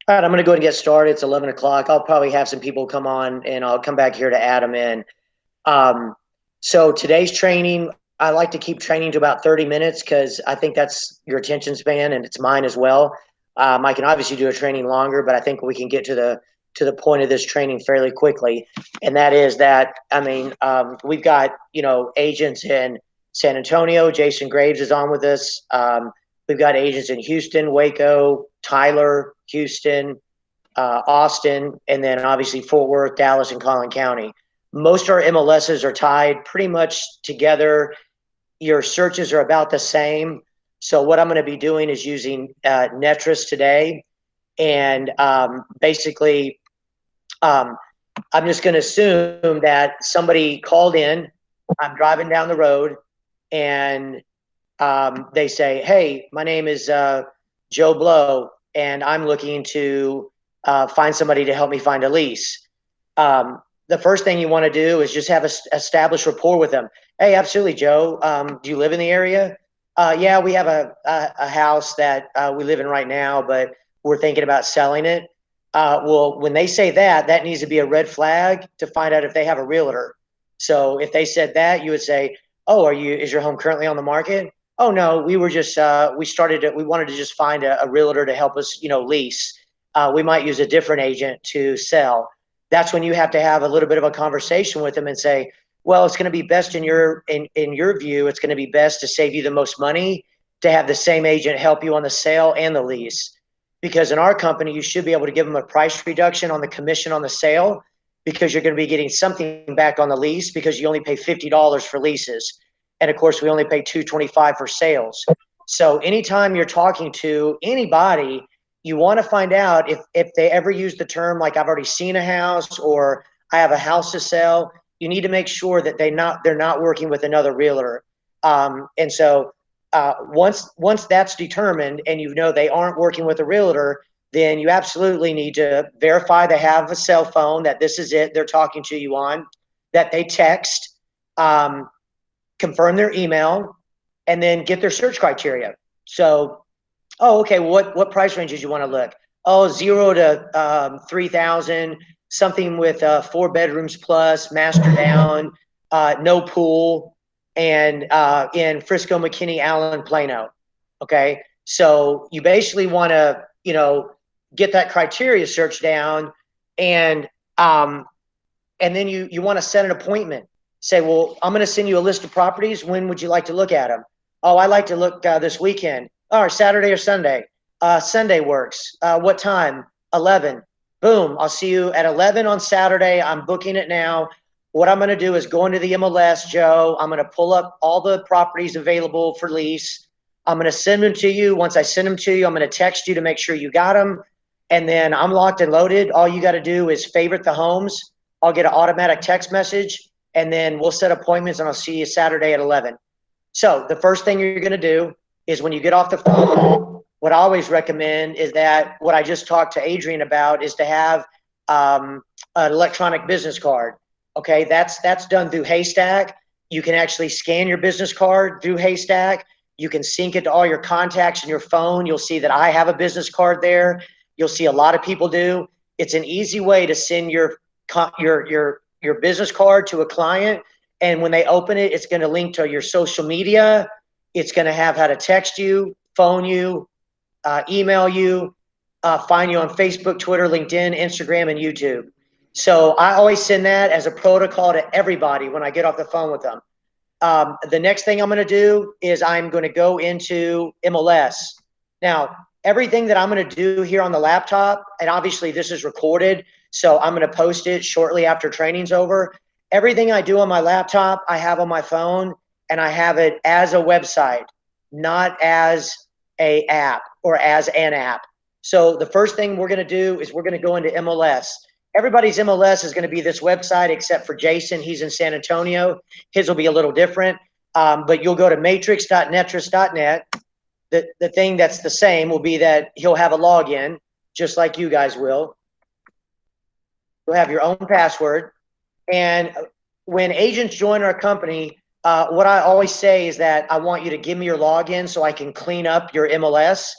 All right, I'm going to go ahead and get started. It's 11 o'clock. I'll probably have some people come on and I'll come back here to add them in. Um, so today's training, I like to keep training to about 30 minutes because I think that's your attention span and it's mine as well. I can obviously do a training longer, but I think we can get to the point of this training fairly quickly. And that is that, we've got, agents in San Antonio. Jason Graves is on with us. We've got agents in Houston, Waco, Tyler, Houston, Austin, and then obviously Fort Worth, Dallas, and Collin County. Most of our MLSs are tied pretty much together. Your searches are about the same. So what I'm going to be doing is using Netris today, and basically, um, I'm just going to assume that somebody called in. I'm driving down the road, and they say, "Hey, my name is Joe Blow, and I'm looking to find somebody to help me find a lease." The first thing you want to do is just have establish rapport with them. Hey, absolutely, Joe. Do you live in the area? Yeah, we have a house that we live in right now, but we're thinking about selling it. Well, when they say that, that needs to be a red flag to find out if they have a realtor. So if they said that, you would say, "Oh, is your home currently on the market?" "Oh no, we were just we wanted to just find a realtor to help us, lease. We might use a different agent to sell." That's when you have to have a little bit of a conversation with them and say, "Well, it's going to be best in your view, it's going to be best to save you the most money to have the same agent help you on the sale and the lease. Because in our company, you should be able to give them a price reduction on the commission on the sale because you're going to be getting something back on the lease because you only pay $50 for leases. And of course, we only pay $225 for sales." So anytime you're talking to anybody, you want to find out if they ever use the term like "I've already seen a house" or "I have a house to sell." You need to make sure that they're not working with another realtor. And so once that's determined and you know they aren't working with a realtor, then you absolutely need to verify they have a cell phone, that this is it they're talking to you on, that they text, um, confirm their email, and then get their search criteria. So, "Oh, okay, what price ranges you want to look?" "Oh, 0 to 3,000, something with 4 bedrooms plus, master down, no pool, and in Frisco, McKinney, Allen, Plano." Okay, so you basically want to, get that criteria search down, and um, and then you want to set an appointment. Say, "Well, I'm going to send you a list of properties. When would you like to look at them?" "Oh, I like to look this weekend." "Or Saturday or Sunday?" Sunday works. What time?" 11. Boom, I'll see you at 11 on Saturday. I'm booking it now. What I'm going to do is go into the MLS, Joe. I'm going to pull up all the properties available for lease. I'm going to send them to you. Once I send them to you, I'm going to text you to make sure you got them. And then I'm locked and loaded. All you got to do is favorite the homes. I'll get an automatic text message, and then we'll set appointments, and I'll see you Saturday at 11. So the first thing you're going to do is when you get off the phone, what I always recommend is that what I just talked to Adrian about is to have an electronic business card. Okay, that's done through Haystack. You can actually scan your business card through Haystack. You can sync it to all your contacts in your phone. You'll see that I have a business card there. You'll see a lot of people do. It's an easy way to send your business card to a client, and when they open it, it's going to link to your social media. It's going to have how to text you, phone you, email you, find you on Facebook, Twitter, LinkedIn, Instagram, and YouTube. So I always send that as a protocol to everybody when I get off the phone with them. The next thing I'm going to do is I'm going to go into MLS. Now, everything that I'm going to do here on the laptop, and obviously this is recorded, so I'm going to post it shortly after training's over. Everything I do on my laptop, I have on my phone, and I have it as a website, not as a app or as an app. So the first thing we're going to do is we're going to go into MLS. Everybody's MLS is going to be this website except for Jason. He's in San Antonio. His will be a little different, but you'll go to matrix.netris.net. The thing that's the same will be that he'll have a login, just like you guys will. You'll have your own password. And when agents join our company, what I always say is that I want you to give me your login so I can clean up your MLS.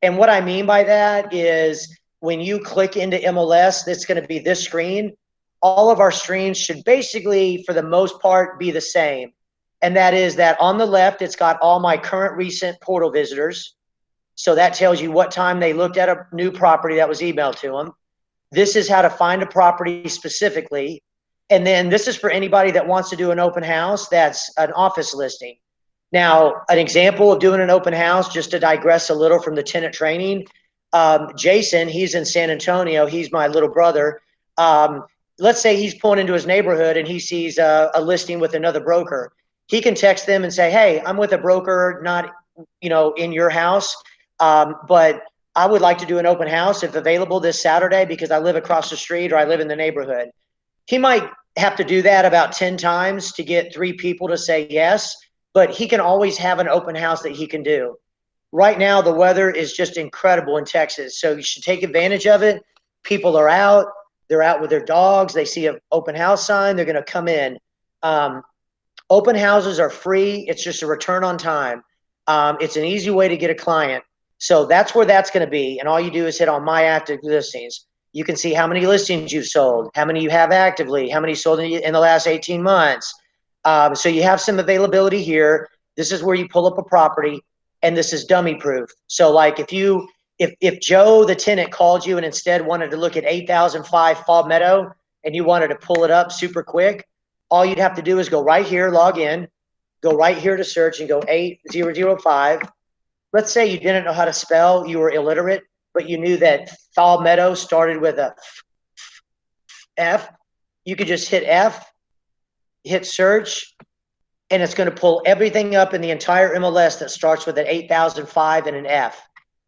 And what I mean by that is when you click into MLS, it's going to be this screen. All of our screens should basically, for the most part, be the same. And that is that on the left, it's got all my current recent portal visitors. So that tells you what time they looked at a new property that was emailed to them. This is how to find a property specifically. And then this is for anybody that wants to do an open house that's an office listing. Now, an example of doing an open house, just to digress a little from the tenant training, Jason, he's in San Antonio. He's my little brother. Let's say he's pulling into his neighborhood and he sees a listing with another broker. He can text them and say, hey, I'm with a broker, not in your house, but I would like to do an open house if available this Saturday because I live across the street or I live in the neighborhood. He might have to do that about 10 times to get 3 people to say yes, but he can always have an open house that he can do. Right now, the weather is just incredible in Texas, so you should take advantage of it. People are out. They're out with their dogs. They see an open house sign. They're going to come in. Open houses are free. It's just a return on time. It's an easy way to get a client. So that's where that's going to be. And all you do is hit on my active listings. You can see how many listings you've sold, how many you have actively, how many sold in the last 18 months. So you have some availability here. This is where you pull up a property, and this is dummy proof. So like if Joe, the tenant, called you and instead wanted to look at 8005 Fall Meadow and you wanted to pull it up super quick, all you'd have to do is go right here, log in, go right here to search and go 8005. Let's say you didn't know how to spell, you were illiterate, but you knew that Fall Meadow started with a F. You could just hit F, hit search, and it's going to pull everything up in the entire MLS that starts with an 8005 and an F.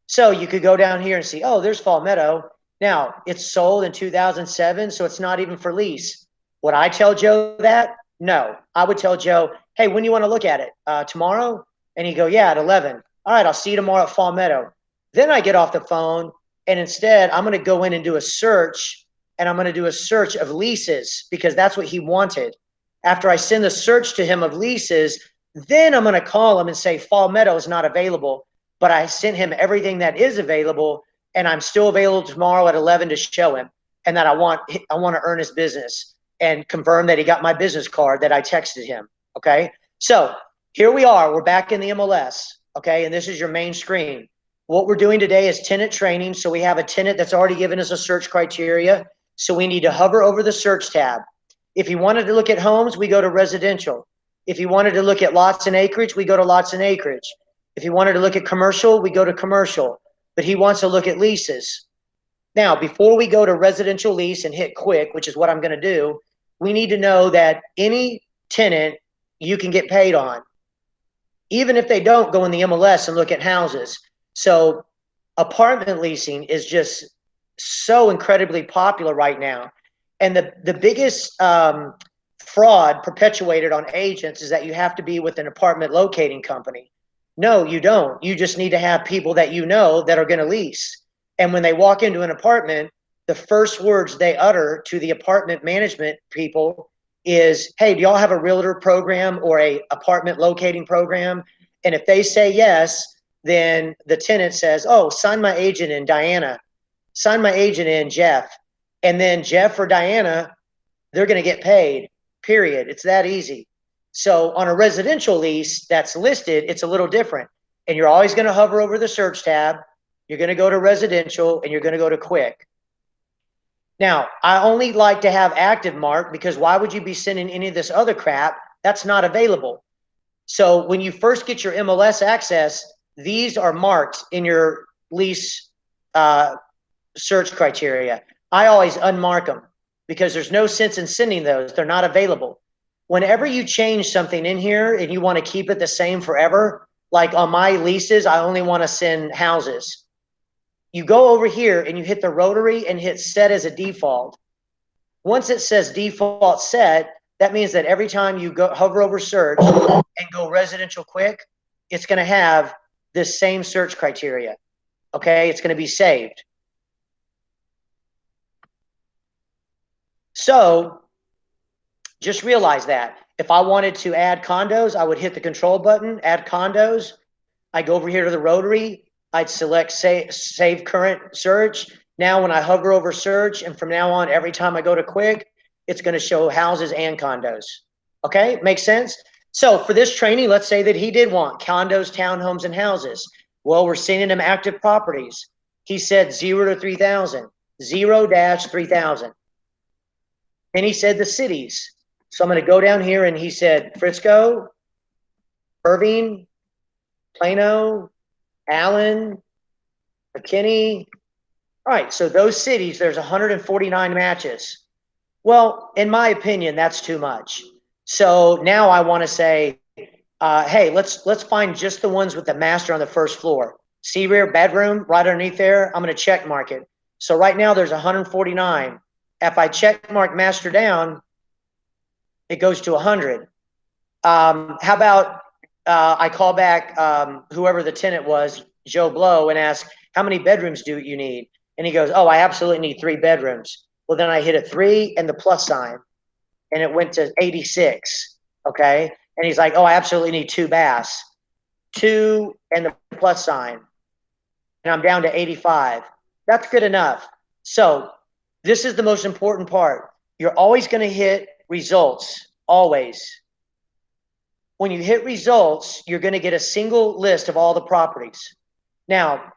So you could go down here and see, oh, there's Fall Meadow. Now, it's sold in 2007, so it's not even for lease. Would I tell Joe that? No. I would tell Joe, hey, when do you want to look at it? Tomorrow? And he'd go, yeah, at 11. All right, I'll see you tomorrow at Fall Meadow. Then I get off the phone, and instead I'm going to go in and do a search, and I'm going to do a search of leases because that's what he wanted. After I send the search to him of leases, then I'm going to call him and say Fall Meadow is not available, but I sent him everything that is available, and I'm still available tomorrow at 11 to show him, and that I want to earn his business and confirm that he got my business card that I texted him. Okay, so here we are. We're back in the MLS. Okay, and this is your main screen. What we're doing today is tenant training. So we have a tenant that's already given us a search criteria. So we need to hover over the search tab. If you wanted to look at homes, we go to residential. If you wanted to look at lots and acreage, we go to lots and acreage. If you wanted to look at commercial, we go to commercial. But he wants to look at leases. Now, before we go to residential lease and hit quick, which is what I'm going to do, we need to know that any tenant you can get paid on, even if they don't go in the MLS and look at houses. So apartment leasing is just so incredibly popular right now. And the biggest fraud perpetuated on agents is that you have to be with an apartment locating company. No, you don't. You just need to have people that you know that are going to lease. And when they walk into an apartment, the first words they utter to the apartment management people is, hey, do y'all have a realtor program or a apartment locating program? And if they say yes, then the tenant says, oh, sign my agent in, Diana. Sign my agent in, Jeff. And then Jeff or Diana, they're going to get paid, period. It's that easy. So on a residential lease that's listed, it's a little different. And you're always going to hover over the search tab. You're going to go to residential and you're going to go to quick. Now, I only like to have active marked because why would you be sending any of this other crap? That's not available. So when you first get your MLS access, these are marked in your lease search criteria. I always unmark them because there's no sense in sending those. They're not available. Whenever you change something in here and you want to keep it the same forever, like on my leases, I only want to send houses. You go over here and you hit the rotary and hit set as a default. Once it says default set, that means that every time you go hover over search and go residential quick, it's going to have this same search criteria. Okay, it's going to be saved. So just realize that if I wanted to add condos, I would hit the control button, add condos. I go over here to the rotary. I'd select save current search. Now, when I hover over search, and from now on, every time I go to quick, it's going to show houses and condos. Okay, makes sense? So for this training, let's say that he did want condos, townhomes, and houses. Well, we're sending him active properties. He said 0 to 3,000, 0-3,000. And he said the cities. So I'm going to go down here, and he said Frisco, Irving, Plano, Allen, McKinney. All right, so those cities, there's 149 matches. Well, in my opinion, that's too much. So now I want to say, hey, let's find just the ones with the master on the first floor. See rear bedroom right underneath there. I'm going to check mark it. So right now there's 149. If I check mark master down, it goes to 100. How about I call back whoever the tenant was, Joe Blow, and ask, how many bedrooms do you need? And he goes, oh, I absolutely need 3 bedrooms. Well, then I hit a 3 and the plus sign, and it went to 86. Okay. And he's like, oh, I absolutely need 2 baths, 2 and the plus sign. And I'm down to 85. That's good enough. So this is the most important part. You're always going to hit results, always. When you hit results, you're going to get a single list of all the properties. Now,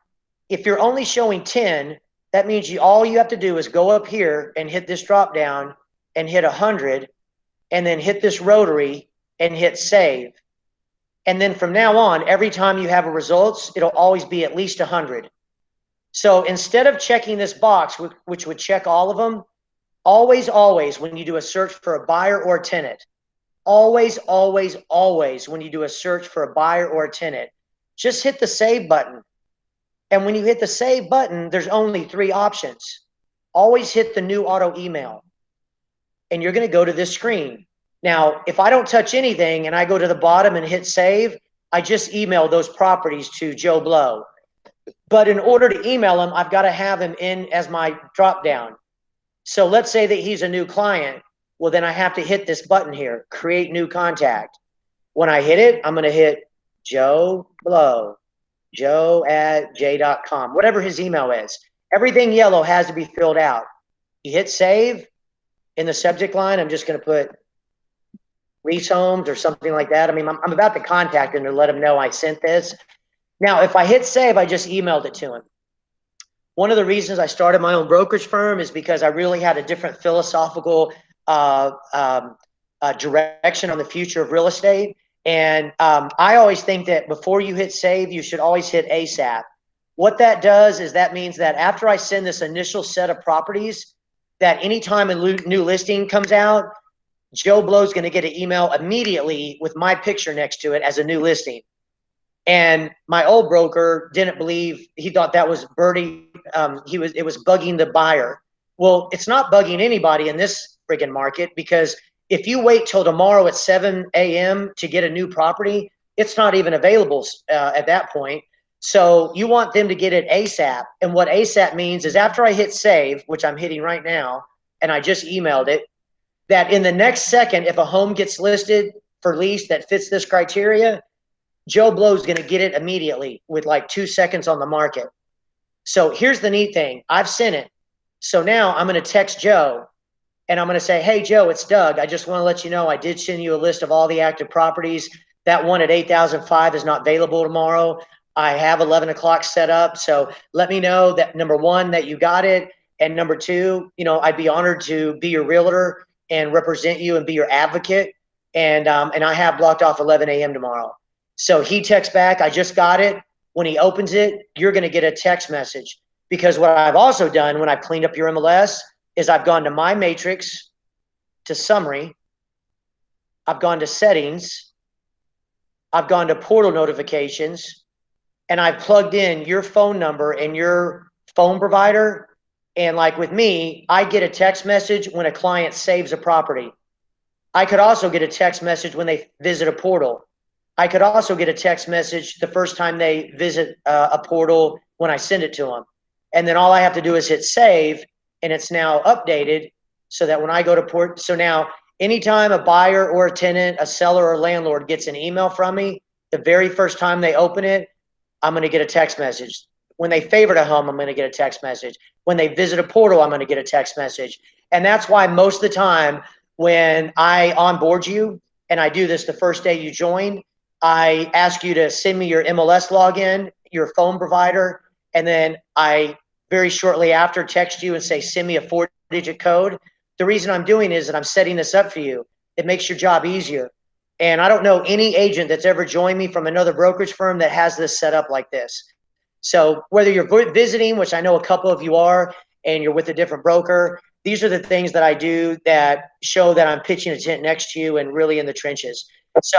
if you're only showing 10, that means all you have to do is go up here and hit this drop down and hit 100, and then hit this rotary and hit save. And then from now on, every time you have a results, it'll always be at least 100. So instead of checking this box, which would check all of them, always, when you do a search for a buyer or a tenant, always, when you do a search for a buyer or a tenant, just hit the save button. And when you hit the save button, there's only 3 options. Always hit the new auto email, and you're going to go to this screen. Now, if I don't touch anything and I go to the bottom and hit save, I just email those properties to Joe Blow. But in order to email him, I've got to have him in as my drop down. So let's say that he's a new client. Well, then I have to hit this button here, create new contact. When I hit it, I'm going to hit Joe Blow, joe@j.com, whatever his email is. Everything yellow has to be filled out. You hit save. In the subject line, I'm just going to put lease homes or something like that. I mean, I'm about to contact him to let him know I sent this. Now, if I hit save, I just emailed it to him. One of the reasons I started my own brokerage firm is because I really had a different philosophical direction on the future of real estate. And I always think that before you hit save, you should always hit ASAP. What that does is that means that after I send this initial set of properties, that anytime a new listing comes out, Joe Blow's going to get an email immediately with my picture next to it as a new listing. And my old broker didn't believe, he thought that was birdie. It was bugging the buyer. Well, it's not bugging anybody in this friggin' market, because if you wait till tomorrow at 7 a.m. to get a new property, it's not even available at that point. So you want them to get it ASAP. And what ASAP means is after I hit save, which I'm hitting right now, and I just emailed it, that in the next second, if a home gets listed for lease that fits this criteria, Joe Blow's going to get it immediately with like 2 seconds on the market. So here's the neat thing. I've sent it. So now I'm going to text Joe, and I'm going to say, hey, Joe, it's Doug. I just want to let you know I did send you a list of all the active properties. That one at 8,005 is not available tomorrow. I have 11 o'clock set up. So let me know that, number 1, that you got it. And number 2, I'd be honored to be your realtor and represent you and be your advocate. And I have blocked off 11 a.m. tomorrow. So he texts back, I just got it. When he opens it, you're going to get a text message. Because what I've also done when I've cleaned up your MLS is I've gone to my matrix, to summary, I've gone to settings, I've gone to portal notifications, and I've plugged in your phone number and your phone provider. And like with me, I get a text message when a client saves a property. I could also get a text message when they visit a portal. I could also get a text message the first time they visit a portal when I send it to them. And then all I have to do is hit save, and it's now updated so that when I go to port, so now anytime a buyer or a tenant, a seller or landlord gets an email from me, the very first time they open it, I'm going to get a text message. When they favorite a home, I'm going to get a text message. When they visit a portal, I'm going to get a text message. And that's why most of the time when I onboard you, and I do this the first day you join, I ask you to send me your MLS login, your phone provider, and then I very shortly after text you and say, send me a 4-digit code. The reason I'm doing is that I'm setting this up for you. It makes your job easier. And I don't know any agent that's ever joined me from another brokerage firm that has this set up like this. So whether you're visiting, which I know a couple of you are, and you're with a different broker, these are the things that I do that show that I'm pitching a tent next to you and really in the trenches. So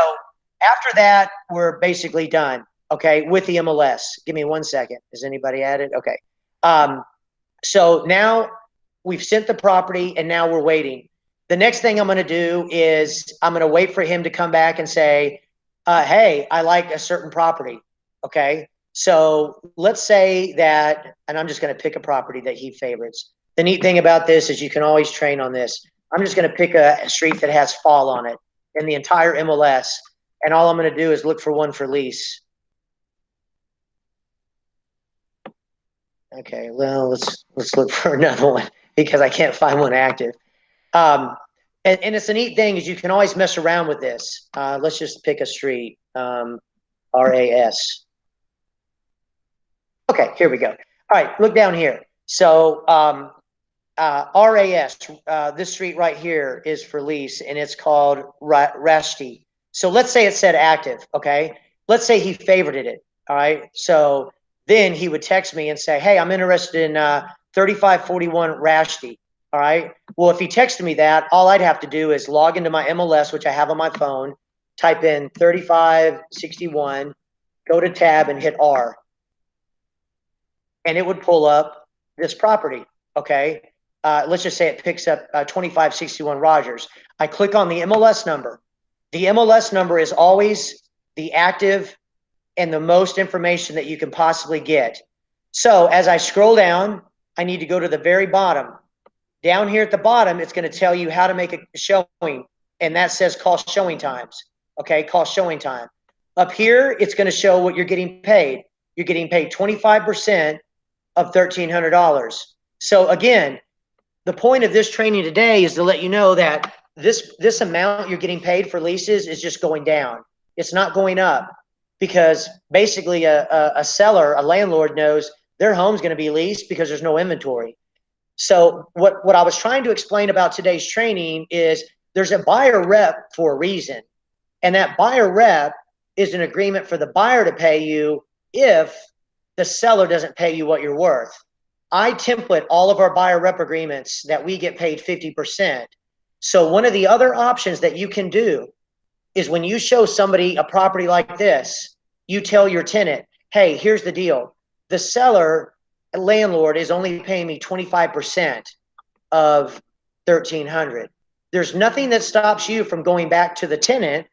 after that, we're basically done, okay, with the MLS. Give me 1 second. Is anybody added? Okay. So now we've sent the property and now we're waiting. The next thing I'm going to do is I'm going to wait for him to come back and say, hey, I like a certain property. Okay. So let's say that, and I'm just going to pick a property that he favorites. The neat thing about this is you can always train on this. I'm just going to pick a street that has fall on it in the entire MLS. And all I'm going to do is look for one for lease. Okay, well, let's look for another one because I can't find one active. And it's a neat thing is you can always mess around with this. Let's just pick a street, RAS. Okay, here we go. All right, look down here. So RAS, this street right here is for lease, and it's called Rashti. So let's say it said active, okay? Let's say he favorited it, all right? So then he would text me and say, hey, I'm interested in 3541 Rashti, all right? Well, if he texted me that, all I'd have to do is log into my MLS, which I have on my phone, type in 3561, go to tab and hit R. And it would pull up this property, okay? Let's just say it picks up 2561 Rogers. I click on the MLS number. The MLS number is always the active and the most information that you can possibly get. So as I scroll down, I need to go to the very bottom. Down here at the bottom, it's going to tell you how to make a showing, and that says call showing times, okay? Call showing time. Up here, it's going to show what you're getting paid. You're getting paid 25% of $1,300. So again, the point of this training today is to let you know that this amount you're getting paid for leases is just going down. It's not going up because basically a seller, a landlord knows their home's going to be leased because there's no inventory. So what I was trying to explain about today's training is there's a buyer rep for a reason. And that buyer rep is an agreement for the buyer to pay you if the seller doesn't pay you what you're worth. I template all of our buyer rep agreements that we get paid 50%. So one of the other options that you can do is when you show somebody a property like this, you tell your tenant, hey, here's the deal. The seller, landlord, is only paying me 25% of $1,300. There's nothing that stops you from going back to the tenant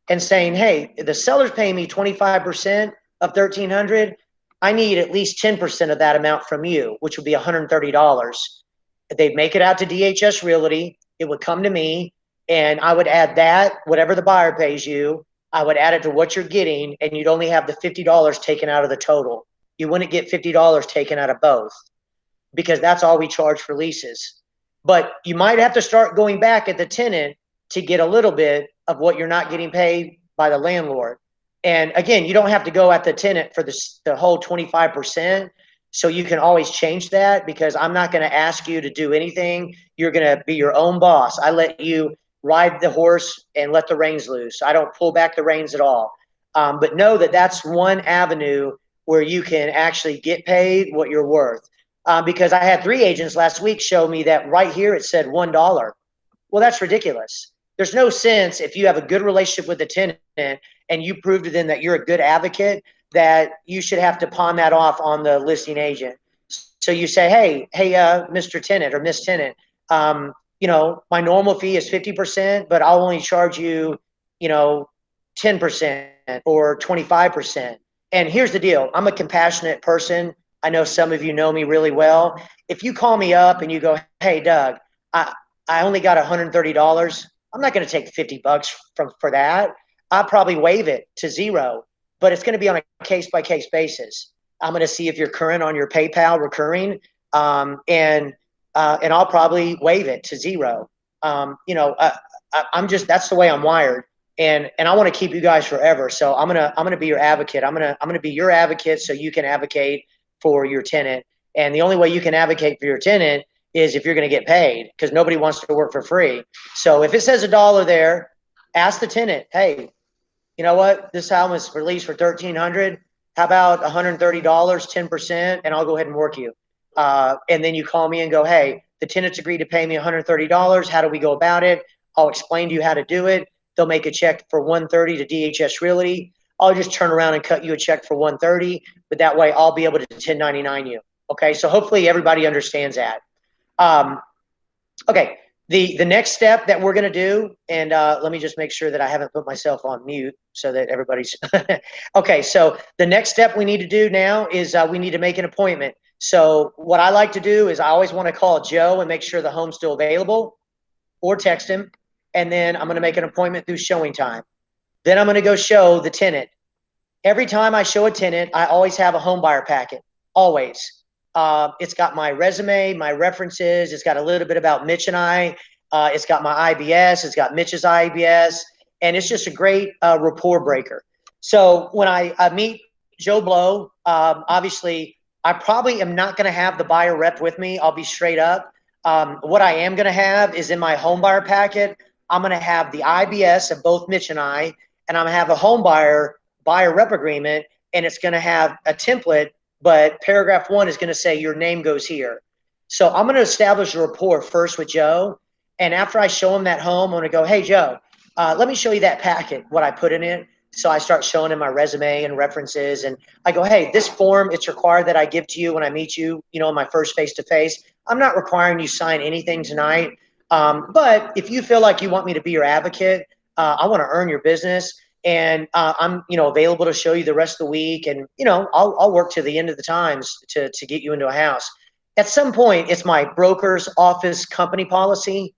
and saying, hey, the seller's paying me 25% of $1,300. I need at least 10% of that amount from you, which would be $130. They'd make it out to DHS Realty. It would come to me, and I would add that, whatever the buyer pays you, I would add it to what you're getting, and you'd only have the $50 taken out of the total. You wouldn't get $50 taken out of both because that's all we charge for leases. But you might have to start going back at the tenant to get a little bit of what you're not getting paid by the landlord. And again, you don't have to go at the tenant for the whole 25%. So you can always change that because I'm not going to ask you to do anything. You're going to be your own boss. I let you ride the horse and let the reins loose. I don't pull back the reins at all. But know that that's one avenue where you can actually get paid what you're worth. Because I had 3 agents last week show me that right here it said $1. Well, that's ridiculous. There's no sense if you have a good relationship with the tenant and you prove to them that you're a good advocate that you should have to pawn that off on the listing agent. So you say, hey, Mr. Tenant or Miss Tenant, my normal fee is 50%, but I'll only charge you, 10% or 25%. And here's the deal. I'm a compassionate person. I know some of you know me really well. If you call me up and you go, hey, Doug, I only got $130. I'm not going to take $50 for that. I'll probably waive it to zero, but it's going to be on a case-by-case basis. I'm going to see if you're current on your PayPal recurring, and I'll probably waive it to zero. I'm just, that's the way I'm wired, and I want to keep you guys forever. So I'm gonna be your advocate. I'm gonna be your advocate so you can advocate for your tenant. And the only way you can advocate for your tenant is if you're going to get paid, because nobody wants to work for free. So if it says $1 there, ask the tenant, hey, you know what? This house was released for $1,300. How about $130, 10%, and I'll go ahead and work you. And then you call me and go, hey, the tenants agreed to pay me $130. How do we go about it? I'll explain to you how to do it. They'll make a check for $130 to DHS Realty. I'll just turn around and cut you a check for $130, but that way I'll be able to 1099 you. Okay, so hopefully everybody understands that. Okay, the next step that we're going to do, and let me just make sure that I haven't put myself on mute so that everybody's okay. So the next step we need to do now is we need to make an appointment. So what I like to do is I always want to call Joe and make sure the home's still available, or text him, and then I'm going to make an appointment through showing time. Then I'm going to go show the tenant. Every time I show a tenant, I always have a home buyer packet, always. It's got my resume, my references. It's got a little bit about Mitch and I. It's got my IBS. It's got Mitch's IBS. And it's just a great rapport breaker. So when I meet Joe Blow, obviously, I probably am not going to have the buyer rep with me. I'll be straight up. What I am going to have is in my home buyer packet, I'm going to have the IBS of both Mitch and I, and I'm going to have a home buyer rep agreement, and it's going to have a template, but paragraph 1 is going to say your name goes here. So I'm going to establish a rapport first with Joe, and after I show him that home, I'm going to go, hey, Joe, let me show you that packet, what I put in it. So I start showing him my resume and references, and I go, hey, this form, it's required that I give to you when I meet you, in my first face-to-face. I'm not requiring you sign anything tonight, but if you feel like you want me to be your advocate, I want to earn your business, and I'm available to show you the rest of the week, and I'll work to the end of the times to get you into a house. At some point, it's my broker's office company policy,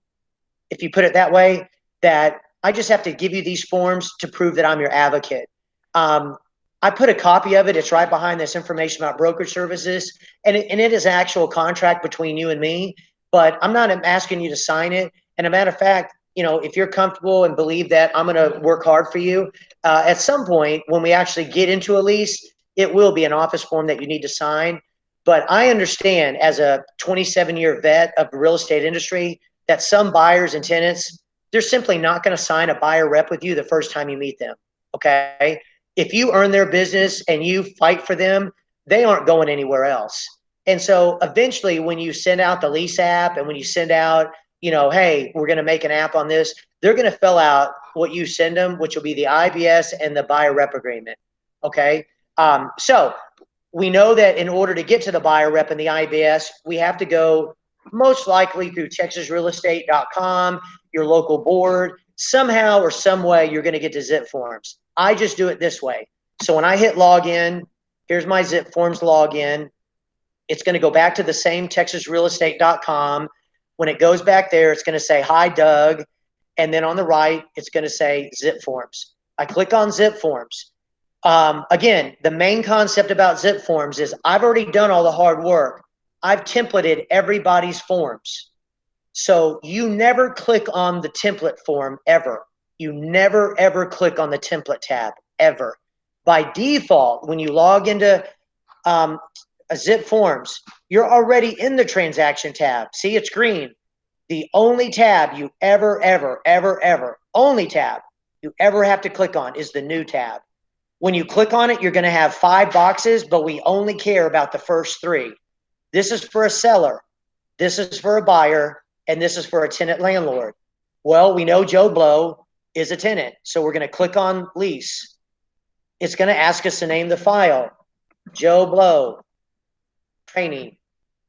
if you put it that way, that I just have to give you these forms to prove that I'm your advocate. I put a copy of it. It's right behind this information about brokerage services, and it is an actual contract between you and me, but I'm not asking you to sign it. And a matter of fact, if you're comfortable and believe that I'm going to work hard for you, at some point when we actually get into a lease, it will be an office form that you need to sign. But I understand, as a 27-year vet of the real estate industry, that some buyers and tenants, they're simply not going to sign a buyer rep with you the first time you meet them. Okay? If you earn their business and you fight for them, they aren't going anywhere else. And so eventually when you send out the lease app, and when you send out, hey, we're going to make an app on this, they're going to fill out what you send them, which will be the IBS and the buyer rep agreement. Okay. So we know that in order to get to the buyer rep and the IBS, we have to go most likely through texasrealestate.com, your local board. Somehow or some way, you're going to get to zip forms. I just do it this way. So when I hit login, here's my zip forms login. It's going to go back to the same texasrealestate.com. When it goes back there, it's going to say, hi, Doug. And then on the right, it's going to say zip forms. I click on zip forms. Again, the main concept about zip forms is I've already done all the hard work. I've templated everybody's forms. So you never click on the template form ever. You never, ever click on the template tab, ever. By default, when you log into zip forms, you're already in the transaction tab. See, it's green. The only tab you only tab you ever have to click on is the new tab. When you click on it, you're going to have 5 boxes, but we only care about the first 3. This is for a seller, this is for a buyer, and this is for a tenant landlord. Well, we know Joe Blow is a tenant, so we're going to click on lease. It's going to ask us to name the file, Joe Blow training.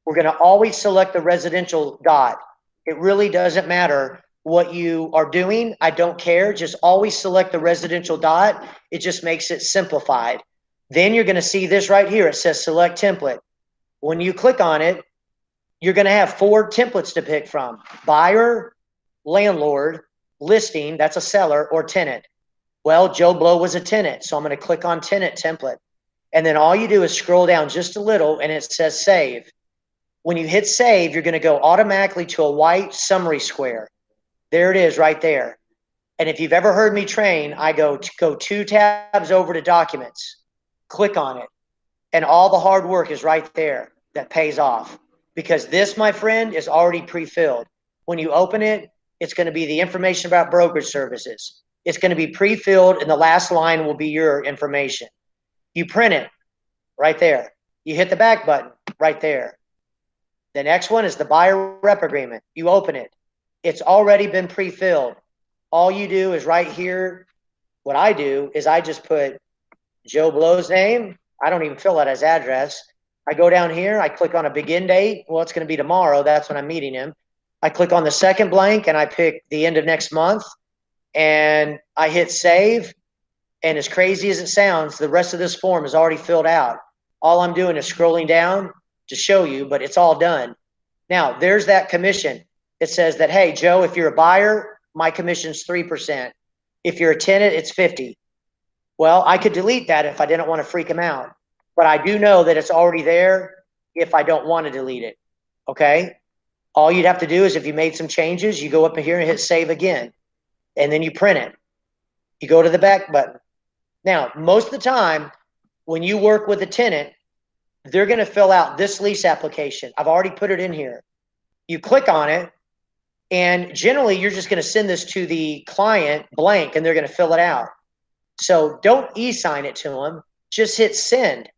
We're going to always select the residential dot. It really doesn't matter what you are doing. I don't care. Just always select the residential dot. It just makes it simplified. Then you're going to see this right here. It says select template. When you click on it, you're going to have 4 templates to pick from: buyer, landlord, listing, that's a seller, or tenant. Well, Joe Blow was a tenant, so I'm going to click on tenant template. And then all you do is scroll down just a little and it says save. When you hit save, you're going to go automatically to a white summary square. There it is right there. And if you've ever heard me train, I go 2 tabs over to documents, click on it, and all the hard work is right there that pays off. Because this, my friend, is already pre-filled. When you open it, it's going to be the information about brokerage services. It's going to be pre-filled, and the last line will be your information. You print it right there. You hit the back button right there. The next one is the buyer rep agreement. You open it. It's already been pre-filled. All you do is right here, what I do is I just put Joe Blow's name. I don't even fill out his address. I go down here, I click on a begin date. Well, it's going to be tomorrow. That's when I'm meeting him. I click on the second blank and I pick the end of next month and I hit save. And as crazy as it sounds, the rest of this form is already filled out. All I'm doing is scrolling down to show you, but it's all done. Now, there's that commission. It says that, hey, Joe, if you're a buyer, my commission's 3%. If you're a tenant, it's 50. Well, I could delete that if I didn't want to freak them out. But I do know that it's already there if I don't want to delete it. Okay? All you'd have to do is if you made some changes, you go up in here and hit save again. And then you print it. You go to the back button. Now, most of the time, when you work with a tenant, they're going to fill out this lease application. I've already put it in here. You click on it, and generally, you're just going to send this to the client blank, and they're going to fill it out. So don't e-sign it to them. Just hit send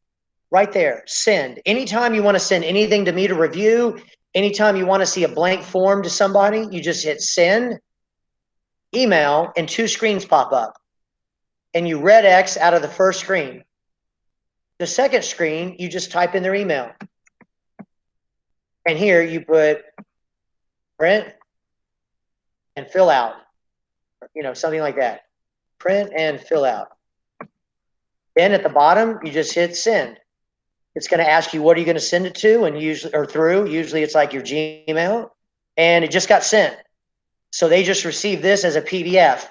right there. Send. Anytime you want to send anything to me to review, anytime you want to see a blank form to somebody, you just hit send, email, and 2 screens pop up. And you red X out of the first screen. The second screen, you just type in their email. And here you put print and fill out, something like that. Print and fill out. Then at the bottom, you just hit send. It's going to ask you, what are you going to send it to? And usually it's like your Gmail, and it just got sent. So they just received this as a PDF.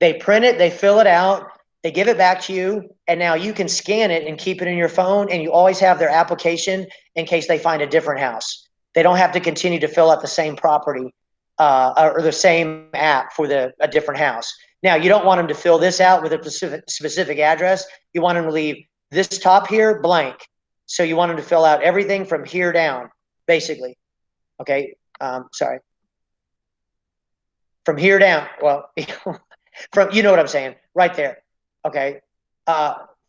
They print it, they fill it out, they give it back to you, and now you can scan it and keep it in your phone, and you always have their application in case they find a different house. They don't have to continue to fill out the same property or the same app for a different house. Now, you don't want them to fill this out with a specific address. You want them to leave this top here blank. So you want them to fill out everything from here down, basically. Okay, sorry. From here down, well, you know what I'm saying, right there. Okay,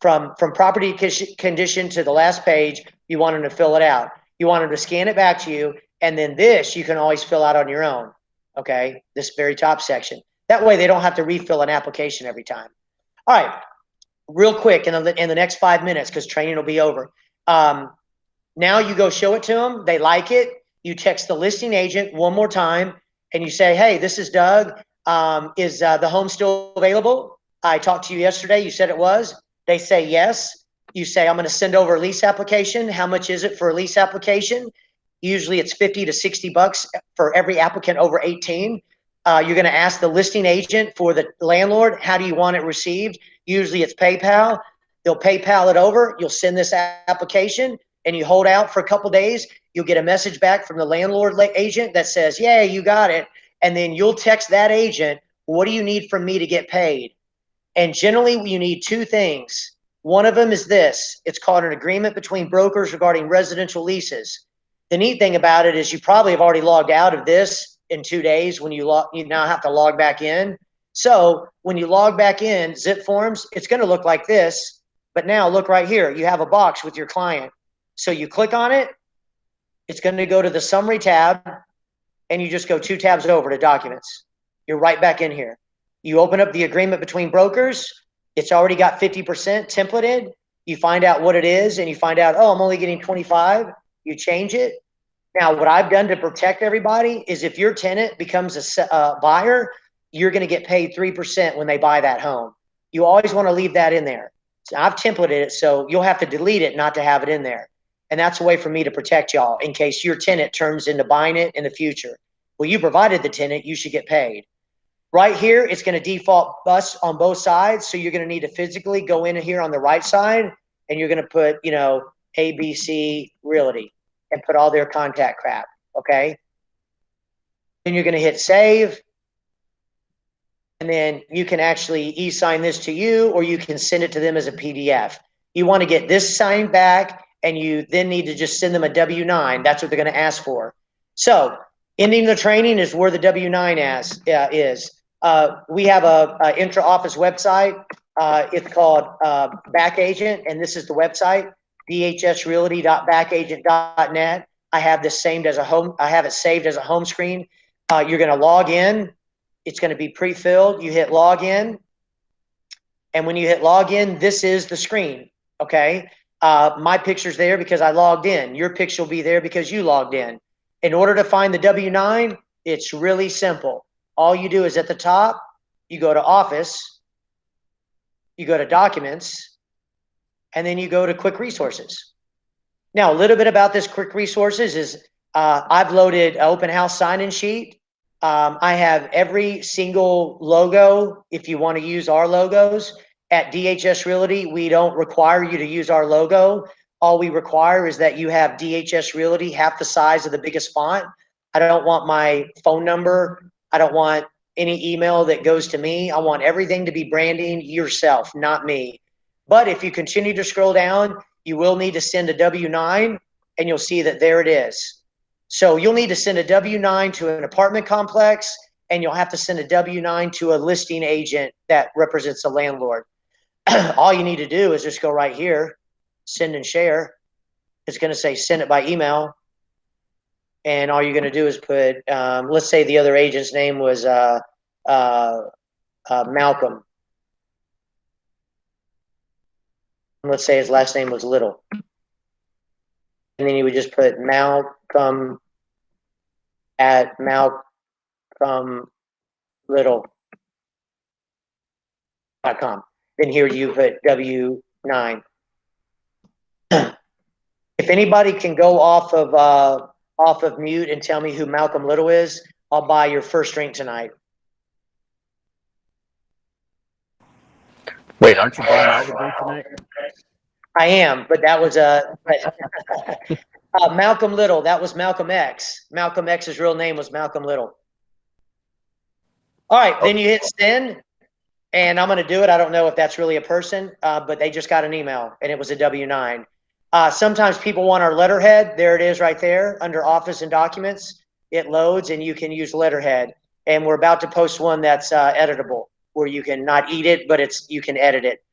from property condition to the last page, you want them to fill it out. You want them to scan it back to you, and then this you can always fill out on your own. Okay, this very top section. That way they don't have to refill an application every time. All right, real quick in the next 5 minutes, because training will be over. Now you go show it to them. They like it. You text the listing agent one more time, and you say, hey, this is Doug. Is the home still available? I talked to you yesterday. You said it was. They say yes. You say, I'm going to send over a lease application. How much is it for a lease application? Usually it's 50 to 60 bucks for every applicant over 18. You're going to ask the listing agent for the landlord, how do you want it received? Usually it's PayPal. They'll PayPal it over. You'll send this application and you hold out for a couple days. You'll get a message back from the landlord agent that says, yeah, you got it. And then you'll text that agent, what do you need from me to get paid? And generally you need 2 things. One of them is this. It's called an agreement between brokers regarding residential leases. The neat thing about it is you probably have already logged out of this in 2 days when you now have to log back in. So when you log back in, zip forms, it's going to look like this. But now look right here. You have a box with your client. So you click on it. It's going to go to the summary tab, and you just go 2 tabs over to documents. You're right back in here. You open up the agreement between brokers. It's already got 50% templated. You find out what it is, and you find out, oh, I'm only getting 25. You change it. Now, what I've done to protect everybody is if your tenant becomes a buyer, you're going to get paid 3% when they buy that home. You always want to leave that in there. So I've templated it, so you'll have to delete it not to have it in there. And that's a way for me to protect y'all in case your tenant turns into buying it in the future. Well, you provided the tenant, you should get paid. Right here, it's going to default bus on both sides, so you're going to need to physically go in here on the right side and you're going to put, you know, ABC Realty and put all their contact crap. Okay. Then you're going to hit save. And then you can actually e-sign this to you, or you can send it to them as a PDF. You want to get this signed back, and you then need to just send them a W-9. That's what they're going to ask for. So ending the training is where the W-9 is. We have a intra-office website. It's called Back Agent, and this is the website, dhsrealty.backagent.net. I have this saved as a home. I have it saved as a home screen. You're going to log in. It's going to be pre-filled. You hit login. And when you hit login, this is the screen. Okay. My picture's there because I logged in. Your picture will be there because you logged in. In order to find the W-9, it's really simple. All you do is at the top, you go to Office, you go to Documents, and then you go to Quick Resources. Now, a little bit about this Quick Resources is I've loaded an open house sign-in sheet. I have every single logo. If you want to use our logos at DHS Realty, we don't require you to use our logo. All we require is that you have DHS Realty half the size of the biggest font. I don't want my phone number. I don't want any email that goes to me. I want everything to be branding yourself, not me. But if you continue to scroll down, you will need to send a W-9, and you'll see that there it is. So you'll need to send a W-9 to an apartment complex, and you'll have to send a W-9 to a listing agent that represents a landlord. All you need to do is just go right here, send and share. It's going to say send it by email. And all you're going to do is put, let's say the other agent's name was Malcolm. Let's say his last name was Little. And then you would just put Malcolm at malcolmlittle.com. Then here you put W-9. If anybody can go off of mute and tell me who Malcolm Little is, I'll buy your first drink tonight. Wait, aren't you buying all the drink tonight? I am, but that was Malcolm Little. That was Malcolm X. Malcolm X's real name was Malcolm Little. All right, then you hit send, and I'm going to do it. I don't know if that's really a person, but they just got an email, and it was a W-9. Sometimes people want our letterhead. There it is right there under Office and Documents. It loads, and you can use letterhead. And we're about to post one that's editable, where you can not eat it, but you can edit it.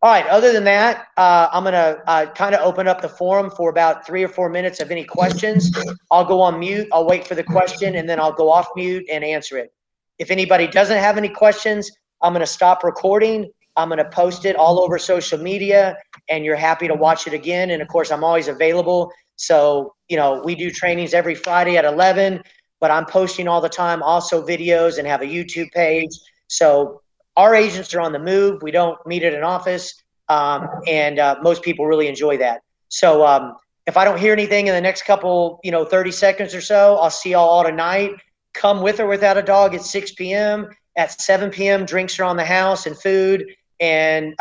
All right, other than that, I'm going to kind of open up the forum for about 3 or 4 minutes of any questions. I'll go on mute. I'll wait for the question, and then I'll go off mute and answer it. If anybody doesn't have any questions, I'm going to stop recording. I'm going to post it all over social media, and you're happy to watch it again. And, of course, I'm always available. So, you know, we do trainings every Friday at 11, but I'm posting all the time also videos and have a YouTube page. So our agents are on the move. We don't meet at an office, and most people really enjoy that. So if I don't hear anything in the next couple, 30 seconds or so, I'll see y'all all tonight. Come with or without a dog at 6 p.m. At 7 p.m., drinks are on the house and food. And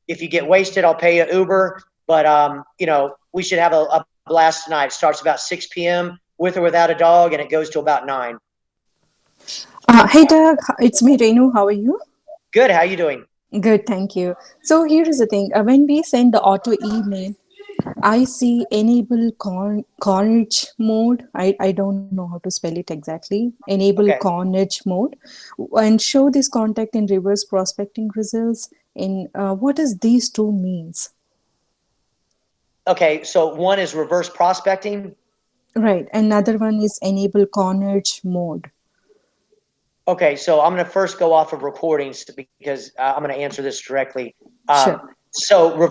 if you get wasted, I'll pay you Uber. But, we should have a blast tonight. It starts about 6 p.m. with or without a dog, and it goes to about 9. Hey Doug, it's me Renu. How are you? Good. How you doing? Good, thank you. So here is the thing. When we send the auto email, I see enable carnage mode. I don't know how to spell it exactly. Enable carnage mode and show this contact in reverse prospecting results. In what does these two means? Okay, so one is reverse prospecting. Right. Another one is enable carnage mode. Okay, so I'm going to first go off of recordings because I'm going to answer this directly. Sure. So reverse